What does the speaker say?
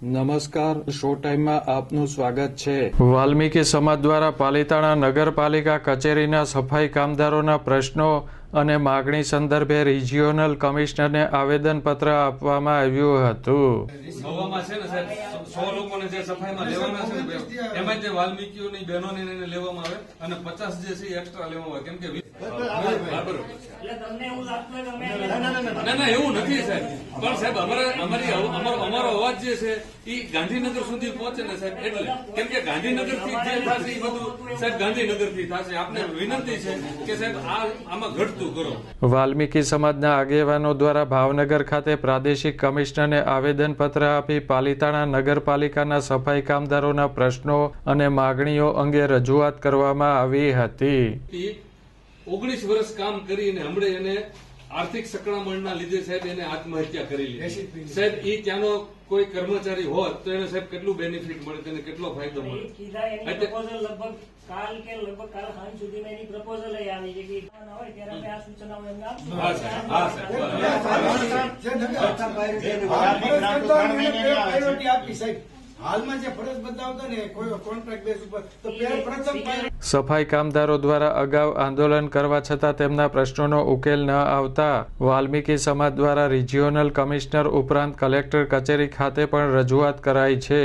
નમસ્કાર, શો ટાઈમમાં આપનું સ્વાગત છે। વાલ્મીકી સમાજ દ્વારા પાલિતાણા નગરપાલિકા કચેરીના સફાઈ કામદારોના પ્રશ્નો અને માગણી સંદર્ભે રિજિયોનલ કમિશનરને આવેદનપત્ર આપવામાં આવ્યું હતું। ગોવામાં છે ને સાહેબ 100 લોકોને જે સફાઈમાં લેવાના છે ને એમાં જે વાલ્મીકીઓની બહેનોને એને લેવામાં આવે અને 50 જે છે એક્સ્ટ્રા લેવામાં આવે કેમ કે ના એવું નથી સાહેબ, પણ સાહેબ અમારો અવાજ જે છે એ ગાંધીનગર સુધી પહોંચે ને સાહેબ, એટલે કેમ કે ગાંધીનગર થી જે થશે એ બધું સાહેબ ગાંધીનગર થી થશે। આપને વિનંતી છે કે સાહેબ આમાં ઘટતું કરો। વાલ્મીકી સમાજના આગેવાનો દ્વારા ભાવનગર ખાતે પ્રાદેશિક કમિશનરને આવેદનપત્ર આપી પાલિતાણા નગરપાલિકાના સફાઈ કામદારોના પ્રશ્નો અને માગણીઓ અંગે રજૂઆત કરવામાં આવી હતી। 19 વર્ષ કામ કરીને હમણે એને આર્થિક સંકળામણના લીધે સાહેબ એને આત્મહત્યા કરી લીધી। સાહેબ એ ત્યાંનો કોઈ કર્મચારી હોત તો એને સાહેબ કેટલું બેનિફિટ મળે, તેને કેટલો ફાયદો મળે। સફાઈ કામદારો દ્વારા અગાઉ આંદોલન કરવા છતાં તેમના પ્રશ્નોનો ઉકેલ ન આવતા વાલ્મીકી સમાજ દ્વારા રિજિયોનલ કમિશનર ઉપરાંત કલેક્ટર કચેરી ખાતે પણ રજૂઆત કરાઈ છે।